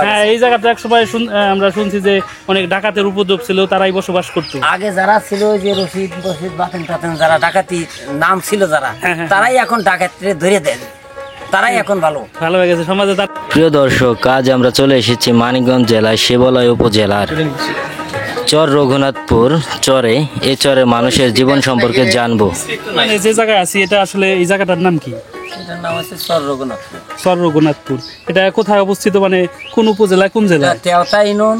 হ্যাঁ, এই জায়গাটা একসময় আমরা শুনছি যে অনেক ডাকাতের উপদ্রব ছিল, তারাই বসবাস করতো আগে যারা ছিল, যে রশিদ বশিদ বাতেন টাতেন যারা ডাকাতি নাম ছিল যারা, তারাই এখন ডাকাতরে ধরে দেয়, তারাই এখন ভালো হয়ে গেছে সমাজে। প্রিয় দর্শক, আজ আমরা চলে এসেছি মানিকগঞ্জ জেলার শিবালয় উপজেলার চর রঘুনাথপুর চরে। এই চরের মানুষের জীবন সম্পর্কে জানবো। মানে যে জায়গায় আছি, এটা আসলে এই জায়গাটার নাম কি? এটার নাম হচ্ছে চর রঘুনাথপুর। চর রঘুনাথপুর, এটা কোথায় অবস্থিত, মানে কোন উপজেলা, কোন জেলা? তেওতা ইউনিয়ন,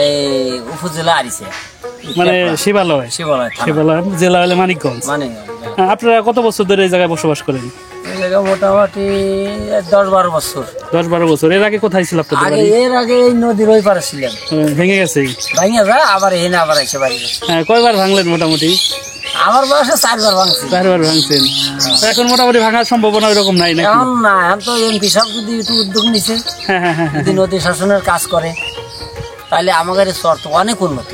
এই উপজেলা আরিচা, মানে শিবালয়। শিবালয় জেলা হলে মানিকগঞ্জ। আপনারা কত বছর ধরে এই জায়গায় বসবাস করেন? মোটামুটি 10-12 বছর। 10-12 বছর। এর আগে কোথায় ছিল আপনাদের বাড়ি? এর আগে এই নদীর ওই পারে ছিলাম। ভেঙে গেছে? ভেঙে যায় আবার এনে আবার এসে বাড়ি। কয়বার ভাঙলেন মোটামুটি? আমার বয়সে 4বার ভাঙছি। 4বার ভাঙছেন। এখন মোটামুটি ভাঙার সম্ভাবনা ওইরকম নাই নাকি? এখন না, এখন তো এমপি সাহেব যদি একটু উদ্যোগ নিছে, যদি নদী শাসনের কাজ করে, তাহলে আমাদের চর তো অনেক উন্নত।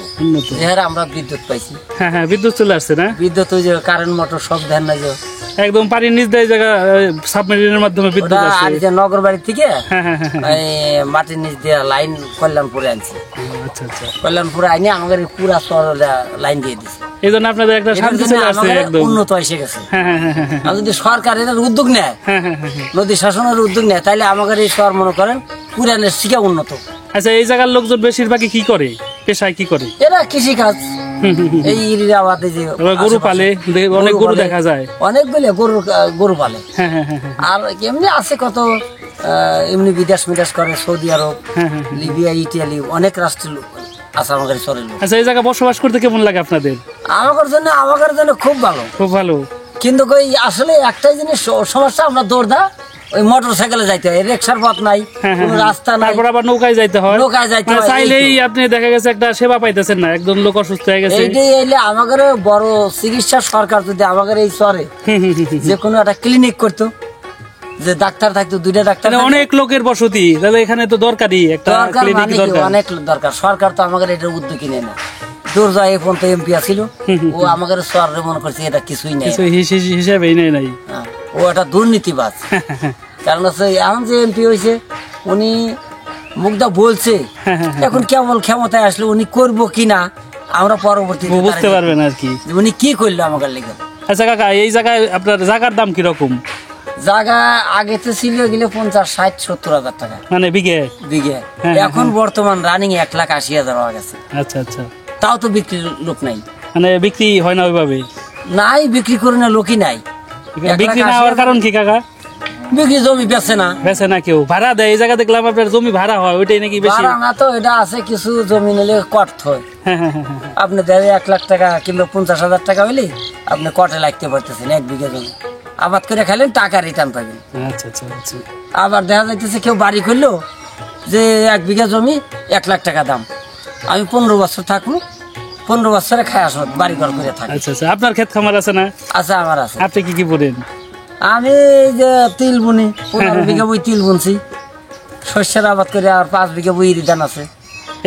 আমরা বিদ্যুৎ পাইছি। হ্যাঁ, বিদ্যুৎ চলে আসছে না? বিদ্যুৎ, ওই যে কারেন্ট মোটর সব ধ্যান নাই, যে একদম পানির নিচ দিয়ে জায়গা সাবমেরিনের মাধ্যমে বিদ্যুৎ আসে। আর যে নগর বাড়ি থেকে মাটির নিচ দিয়ে লাইন কল্যাণপুরে আনছি। আচ্ছা আচ্ছা, কল্যাণপুরে আইনে আমাদের পুরা চর লাইন দিয়ে দিছে। এই জন্য আপনাদের একটা শান্তি চলে আসছে, একদম উন্নত এসে গেছে। আর যদি সরকার এটার উদ্যোগ নেয়, নদী শাসনের উদ্যোগ নেয়, তাহলে আমাদের এই চর মনে করেন পুরানের শিক্ষা উন্নত। আচ্ছা, এই জায়গার লোকজন বেশিরভাগই কি করে, পেশায় কি করে? এরা কৃষি কাজ, এই আবাদে যে গরু পালে, অনেক গরু দেখা যায়, অনেকগুলো গরু পালে। আর এমনি আছে কত এমনি বিদেশ করে, সৌদি আরব, লিবিয়া, ইটালি, অনেক রাষ্ট্রের লোক আছে আমাদের চরের লোক। আচ্ছা, এই জায়গা বসবাস করতে কেমন লাগে আপনাদের? আমাদের জন্য খুব ভালো, খুব ভালো। কিন্তু আসলে একটাই জিনিস সমস্যা, আমরা দৌড়দা ওই মোটর সাইকেলে যাইতে হয়, রিক্সার পথ নাই, কোনো রাস্তা নাই, তারপর আবার নৌকায় যাইতে হয়। চাইলেই আপনি দেখা গেছে একটা সেবা পাইতেছেন না, একদম লোক অসুস্থ হয়ে গেছে। এইটাই এলে আমাদের বড় চিকিৎসা সরকার যদি আমাদের এই চরে যে কোনো একটা ক্লিনিক করতো, যে ডাক্তার থাকতো, 2টা ডাক্তার, অনেক লোকের বসতি, তাহলে এখানে তো দরকারি একটা ক্লিনিক দরকার, অনেক দরকার। সরকার তো আমাদের এটা উদ্যোগ কিনে না, দূর যায় এই পর্যন্ত এমপি আছিল, ও আমাদের চরে মনে করছে এটা কিছুই নেই, হিসেবেই নাই। ও একটা দুর্নীতিবাজ। কারণ হচ্ছে এখন যে এমপি হয়েছে, উনি মুখটা বলছে, এখন কেমন ক্ষমতায় আসলে উনি করবো কিনা আমরা পরবর্তী বুঝতে পারবেন আর কি, উনি কি করলো আমাদের লেগে। আচ্ছা কাকা, এই জায়গায় আপনার জায়গার দাম কিরকম? জায়গা আগে তো ছিল গেলে 50-60-70 হাজার টাকা, মানে বিঘে। এখন বর্তমান রানিং 1,80,000 হয়ে গেছে। আচ্ছা আচ্ছা, তাও তো বিক্রির লোক নাই, মানে বিক্রি হয় না ওইভাবে? নাই, বিক্রি করে না, লোকই নাই। বিক্রি না হওয়ার কারণ কি কাকা? বিক্রি জমি বেচে না কেউ, ভাড়া দেয়। এই জায়গা দেখলাম আপনার জমি ভাড়া হয়, ওইটাই নাকি বেশি? ভাড়া না তো, এটা আছে কিছু জমি নিলে কট হয়, আপনি দেবে 1 লাখ টাকা কিংবা 50,000 টাকা হইলে আপনি কটে লাগতে পারতেছেন 1 বিঘা জমি, আবাদ করে খাইলেন, টাকা রিটার্ন পাবেন। আচ্ছা আচ্ছা আচ্ছা। আবার দেখা যাইতেছে কেউ বাড়ি করলো যে 1 বিঘা জমি 1 লাখ টাকা দাম, আমি 15 বছর থাকবো, 15 বছরে খাই আসো, বাড়ি ঘর করে থাকি। আচ্ছা আচ্ছা, আপনার ক্ষেত খামার আছে না? আছে, আমার আছে। আপনি কি কি বলেন? আমি যে তিল বুনি, 15 বিঘা বই তিল বুনছি, শস্যের আবাদ করে, আর 5 বিঘা বই ধান আছে।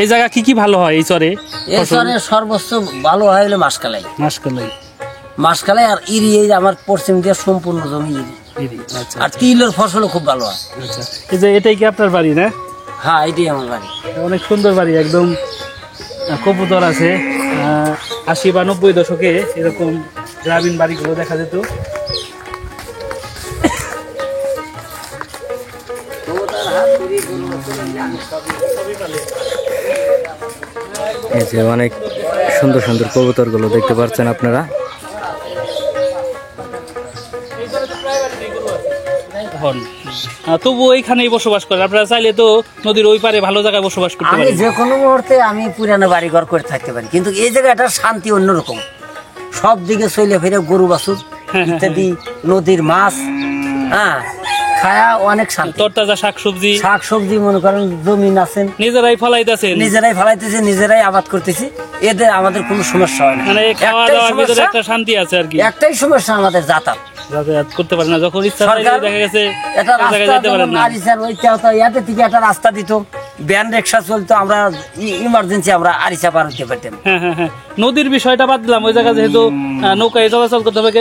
এই জায়গা কি কি ভালো হয় এই চরে? এই চরে সর্বোচ্চ ভালো হয় হলো মাসকালাই আর ইরি, এই আমার পশ্চিম দিয়ে সম্পূর্ণ জমি ইরি। আর তিলের ফসলও খুব ভালো হয়। আচ্ছা, এই যে এটাই কি আপনার বাড়ি না? হ্যাঁ, এটাই আমার বাড়ি। অনেক সুন্দর বাড়ি, একদম কবুতর আছে। 80 বা 90 দশকে এরকম গ্রামীণ বাড়িগুলো দেখা যেত। এই যে অনেক সুন্দর সুন্দর কবুতর গুলো দেখতে পাচ্ছেন আপনারা। তবু এইখানেই বসবাস করে, আপনারা চাইলে তো নদীর ওই পারে ভালো জায়গায় বসবাস করতে পারেন। যে কোনো মুহূর্তে আমি পুরানো বাড়ি ঘর করে থাকতে পারি, কিন্তু এই জায়গাটার শান্তি অন্যরকম। সব দিকে চলে ফিরে গরু বাছুর ইত্যাদি, নদীর মাছ, খায়া অনেক শান্তি। তরতাজা শাকসবজি মনে করেন জমিন আছেন, নিজেরাই ফলাইতেছেন, নিজেরাই আবাদ করতেছি, এদের আমাদের কোনো সমস্যা হয় না। মানে খাওয়া দাওয়ার ভিতরে একটা শান্তি আছে আর কি। একটাই সমস্যা, আমাদের যাতায়াত করতে পারে না, যখন ইচ্ছা দেখা গেছে একটা রাস্তা দিত, ভ্যান রিক্সা চলতো, আমরা ইমার্জেন্সি আমরা আরিচা পার হতে পারতাম। নদীর বিষয়টা বাদ দিলাম, ওই জায়গা যেহেতু নৌকায় চলাচল করতে হবে,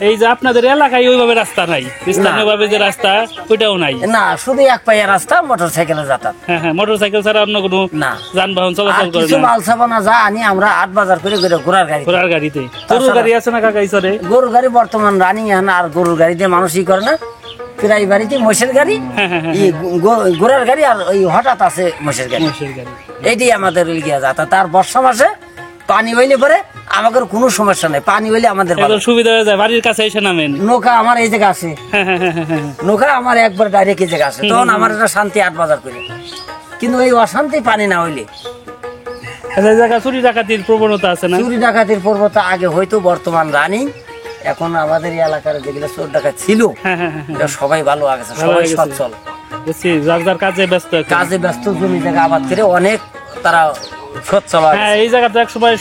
এই যে আপনাদের এলাকায় ওইভাবে রাস্তা নাই, স্থানীয় ভাবে যে রাস্তা ওইটাও নাই। না, শুধু এক পাইয়া রাস্তা, মোটরসাইকেলে যাতায়াত। হ্যাঁ, মোটরসাইকেল ছাড়া অন্য কোনো না যানবাহন আর চলাচল করে কিছু না। মাল সাবানা যা আনি আমরা 8 বাজার করে ঘোরার গাড়ি। ঘোড়ার গাড়িতে গরুর গাড়ি আছে না কাকা এই চরে? গরুর গাড়ি বর্তমান রানিং এখন, আর গরুর গাড়িতে মানুষই করে না, প্রায় বাড়িতে মোষের গাড়ি, এই ঘোড়ার গাড়ি, আর ওই হঠাৎ আছে মোষের গাড়ি। মোষের গাড়ি। এইটাই আমাদের লিগিয়া যাতা। তার বর্ষা মাসে পানি হইলে পরে আমাদের কোনো সমস্যা নেই, পানি হইলে আমাদের ভালো। একদম সুবিধা হয়ে যায়, বাড়ির কাছে এসে নামেন। নৌকা আমার এই জায়গা আছে, হ্যাঁ। নৌকা আমার একবার ডাইরেক্ট এই জায়গা আছে, তখন আমার একটা শান্তি 8 বাজার করে। কিন্তু এই অশান্তি পানি না হইলে আচ্ছা, এই জায়গা চুরি ডাকাতির প্রবণতা আছে না? চুরি ডাকাতির পর্বতা আগে হয়তো, বর্তমান রানিং। এখন আমাদের এই এলাকার যেগুলো চোর ডাকাত ছিল, হ্যাঁ। এটা সবাই ভালো আগেছে, ভালো সবাই হয়ে গেছে। সচ্ছল, বুঝছি, যার যার কাজে ব্যস্ত এখন। কাজে ব্যস্ত, জমি জায়গা আবাদ করে অনেক তারা সচ্ছল হয়ে হ্যাঁ, গেছে। এই জায়গাতে এক সময়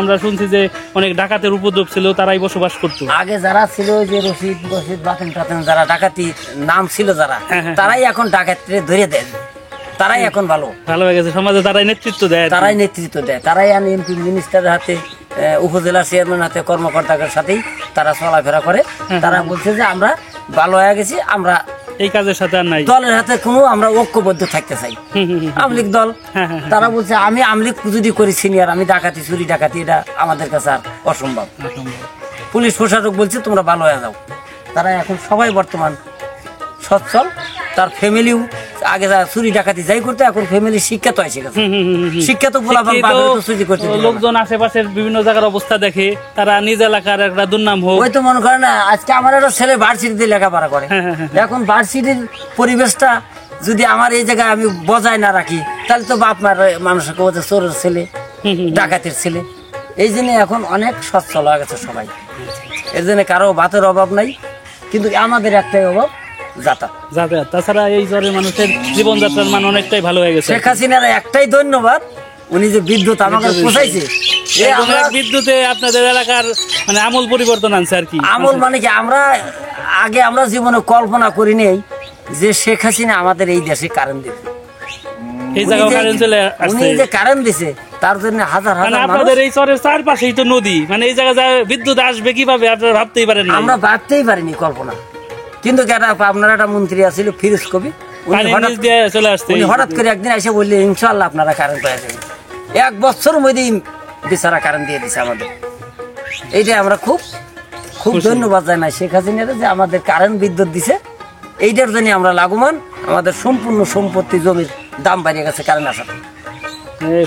আমরা শুনছি যে অনেক ডাকাতের উপদ্রব ছিল, তারাই বসবাস করতো। আগে যারা ছিল যে রশিদ বাতেন টাতেন, যারা ডাকাতি নাম ছিল যারা, হ্যাঁ। তারাই এখন ডাকাতরে ধরে দেয়, তারাই এখন ভালো, ভালো হয়ে গেছে, সমাজে তারাই নেতৃত্ব দেয় আর কি। তারাই নেতৃত্ব দেয়, তারাই এমপি মিনিস্টারের হাতে, উপজেলা চেয়ারম্যান হাতে, কর্মকর্তাদের সাথেই তারা চলাফেরা করে। তারা বলছে যে আমরা ভালো হয়ে গেছি, আমরা এই কাজের সাথে আর নাই। দলের হাতে কোনো আমরা ঐক্যবদ্ধ থাকতে চাই। আমলিগ দল, হ্যাঁ। তারা বলছে আমি আমলিগ যদি করি সিনিয়র, আমি ডাকাতি চুরি ডাকাতি এটা আমাদের কাছে আর অসম্ভব। পুলিশ প্রশাসক বলছে তোমরা ভালো হয়ে যাও। তারা এখন সবাই বর্তমান সচ্ছল, তার ফ্যামিলিও আগে যা চুরি ডাকাতি যাই করতে, এখন ফ্যামিলি শিক্ষিত হয়েছে গেছে, শিক্ষিত বলাবার চুরি করতে দিবে না। লোকজন আশেপাশের বিভিন্ন জায়গার অবস্থা দেখে, তারা নিজ এলাকার একটা দুর্নাম হোক। ওই তো মনে করেন না, আজকে আমার একটা ছেলে ভার্সিটিতে লেখাপড়া করে, এখন ভার্সিটির পরিবেশটা যদি আমার এই জায়গায় আমি বজায় না রাখি, তাহলে তো বাপ মার মানুষকে ওদের চোরের ছেলে, ডাকাতের ছেলে। এই জন্য এখন অনেক সচ্ছল হয়ে গেছে সবাই, এর জন্য কারো ভাতের অভাব নাই, কিন্তু আমাদের একটাই অভাব, যাতায়াত। তাছাড়া এই জ্বরে মানুষের জীবনযাত্রার মান অনেকটাই ভালো হয়ে গেছে। শেখ হাসিনার একটাই ধন্যবাদ, উনি যে বিদ্যুৎ আমাকে পৌঁছাইছে। বিদ্যুতে আপনাদের এলাকার মানে আমূল পরিবর্তন আনছে আর কি। আমল মানে কি, আমরা আগে আমরা জীবনে কল্পনা করি নেই যে শেখ হাসিনা আমাদের এই দেশে কারেন্ট দিবে। এই জায়গায় কারেন্ট চলে উনি আসছে। যে কারেন্ট দিছে, তার জন্য হাজার মানে হাজার মানুষ। আপনাদের এই চরের চারপাশেই তো নদী, মানে এই জায়গায় যা বিদ্যুৎ আসবে কিভাবে আপনারা ভাবতেই পারেন না। আমরা ভাবতেই পারিনি কল্পনা। কিন্তু আপনার একটা মন্ত্রী আছিল ফিরোজ কবি, পানি নিচ দিয়ে চলে আসছে। উনি হঠাৎ করে একদিন এসে বললে ইনশাআল্লাহ আপনারা কারেন্ট পেয়ে যাবেন। 1 বছর মধ্যেই বেচারা কারেন্ট দিয়ে দিছে আমাদের। এইটাই আমরা খুব খুব ধন্যবাদ জানাই শেখ হাসিনার, যে আমাদের কারেন্ট বিদ্যুৎ দিছে। এইটার জন্য আমরা লাভবান, আমাদের সম্পূর্ণ সম্পত্তি জমির দাম বাড়িয়ে গেছে কারেন্ট আসাতে।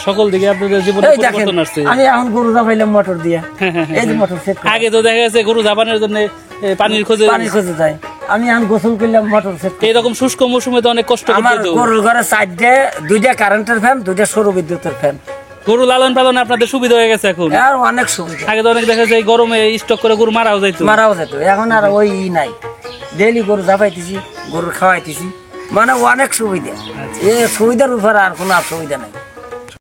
সকল দিকে আপনাদের জীবনে এই দেখেন, পরিবর্তন আসছে। আমি এখন গরু জাপাইলাম মোটর দিয়া, এই যে মোটর সেট আগে তো দেখা গেছে গরু জাপানের জন্য পানির খোঁজে যায়, আমি এখন গোসল করলাম মোটর সেট। এইরকম শুষ্ক মৌসুমে তো অনেক কষ্ট আমার করতে হতো। গরুর ঘরে 2টা কারেন্টের ফ্যান, 2টা সৌর বিদ্যুতের ফ্যান। গরু লালন পালন আপনাদের সুবিধা হয়ে গেছে এখন। আর অনেক সুবিধা। আগে তো অনেক দেখা যায় গরমে স্টক করে গরু মারাও যাইতো। মারাও যেত, এখন আর ওই নাই। ডেইলি গরু জাপাইতেছি, গরু খাওয়াইতেছি, মানে অনেক সুবিধা। এই সুবিধার উপর আর কোনো সুবিধা নাই।